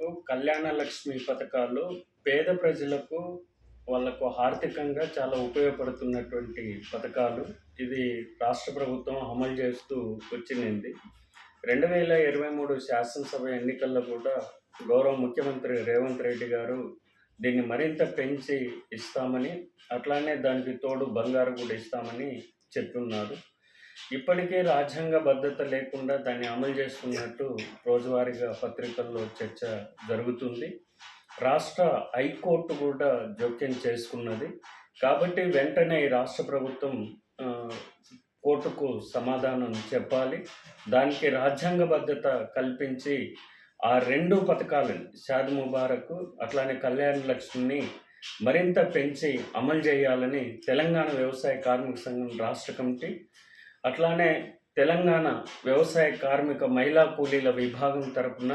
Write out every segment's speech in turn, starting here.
వరకు కళ్యాణ లక్ష్మి పథకాలు పేద ప్రజలకు వాళ్ళకు ఆర్థికంగా చాలా ఉపయోగపడుతున్నటువంటి పథకాలు. ఇది రాష్ట్ర ప్రభుత్వం అమలు చేస్తూ వచ్చింది. 2023 శాసనసభ ఎన్నికల్లో కూడా గౌరవ ముఖ్యమంత్రి రేవంత్ రెడ్డి గారు దీన్ని మరింత పెంచి ఇస్తామని, అట్లానే దానికి తోడు బంగారు కూడా ఇస్తామని చెప్తున్నారు. ఇప్పటికే రాజ్యాంగ భద్రత లేకుండా దాన్ని అమలు చేస్తున్నట్టు రోజువారీగా పత్రికల్లో చర్చ జరుగుతుంది. రాష్ట్ర హైకోర్టు కూడా జోక్యం చేసుకున్నది. కాబట్టి వెంటనే ఈ రాష్ట్ర ప్రభుత్వం కోర్టుకు సమాధానం చెప్పాలి. దానికి రాజ్యాంగ భద్రత కల్పించి ఆ రెండు పథకాలను, షాదీ ముబారక్ అట్లానే కళ్యాణ లక్ష్మిని మరింత పెంచి అమలు చేయాలని తెలంగాణ వ్యవసాయ కార్మిక సంఘం రాష్ట్ర కమిటీ, అట్లానే తెలంగాణ వ్యవసాయ కార్మిక మహిళా కూలీల విభాగం తరపున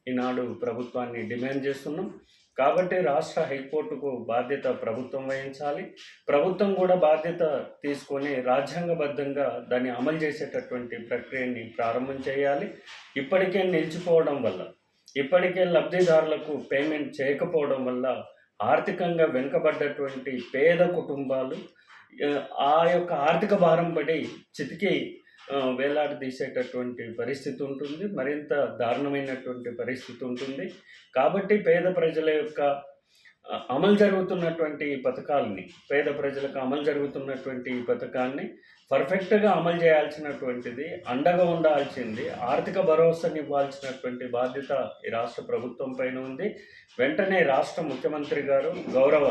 ఈనాడు ప్రభుత్వాన్ని డిమాండ్ చేస్తున్నాం. కాబట్టి రాష్ట్ర హైకోర్టుకు బాధ్యత ప్రభుత్వం వహించాలి. ప్రభుత్వం కూడా బాధ్యత తీసుకొని రాజ్యాంగబద్ధంగా దాన్ని అమలు చేసేటటువంటి ప్రక్రియని ప్రారంభం చేయాలి. ఇప్పటికే నిలిచిపోవడం వల్ల, ఇప్పటికే లబ్ధిదారులకు పేమెంట్ చేయకపోవడం వల్ల ఆర్థికంగా వెనుకబడ్డటువంటి పేద కుటుంబాలు ఆ యొక్క ఆర్థిక భారం పడి చితికి వేలాడదీసేటటువంటి పరిస్థితి ఉంటుంది. మరింత దారుణమైనటువంటి పరిస్థితి ఉంటుంది. కాబట్టి పేద ప్రజల యొక్క అమలు జరుగుతున్నటువంటి పథకాలని, పేద ప్రజలకు అమలు జరుగుతున్నటువంటి ఈ పథకాన్ని పర్ఫెక్ట్గా అమలు చేయాల్సినటువంటిది, అండగా ఉండాల్సింది, ఆర్థిక భరోసాని ఇవ్వాల్సినటువంటి బాధ్యత ఈ రాష్ట్ర ప్రభుత్వం పైన ఉంది. వెంటనే రాష్ట్ర ముఖ్యమంత్రి గారు గౌరవ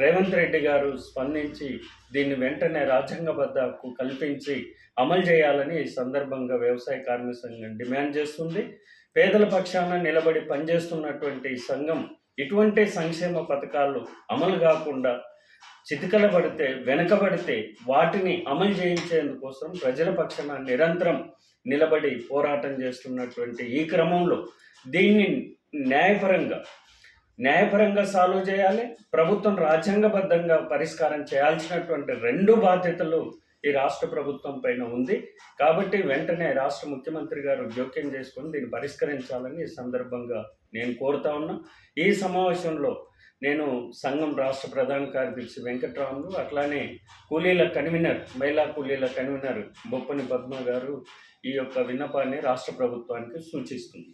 రేవంత్ రెడ్డి గారు స్పందించి దీన్ని వెంటనే రాజ్యాంగబద్ధకు కల్పించి అమలు చేయాలని ఈ సందర్భంగా వ్యవసాయ కార్మిక సంఘం డిమాండ్ చేస్తుంది. పేదల పక్షాన నిలబడి పనిచేస్తున్నటువంటి సంఘం ఇటువంటి సంక్షేమ పథకాలు అమలు కాకుండా చితికల పడితే, వెనకబడితే వాటిని అమలు చేయించేందుకోసం ప్రజల పక్షాన నిరంతరం నిలబడి పోరాటం చేస్తున్నటువంటి ఈ క్రమంలో దీన్ని న్యాయపరంగా సాల్వ్ చేయాలి. ప్రభుత్వం రాజ్యాంగబద్ధంగా పరిష్కారం చేయాల్సినటువంటి రెండు బాధ్యతలు ఈ రాష్ట్ర ప్రభుత్వం పైన ఉంది. కాబట్టి వెంటనే రాష్ట్ర ముఖ్యమంత్రి గారు జోక్యం చేసుకొని దీన్ని పరిష్కరించాలని ఈ సందర్భంగా నేను కోరుతా ఉన్నా. ఈ సమావేశంలో నేను సంఘం రాష్ట్ర ప్రధాన కార్యదర్శి వెంకట్రాములు, అట్లానే కూలీల కన్వీనర్, మహిళా కూలీల కన్వీనర్ బొప్పని పద్మ గారు ఈ యొక్క విన్నపాన్ని రాష్ట్ర ప్రభుత్వానికి సూచిస్తుంది.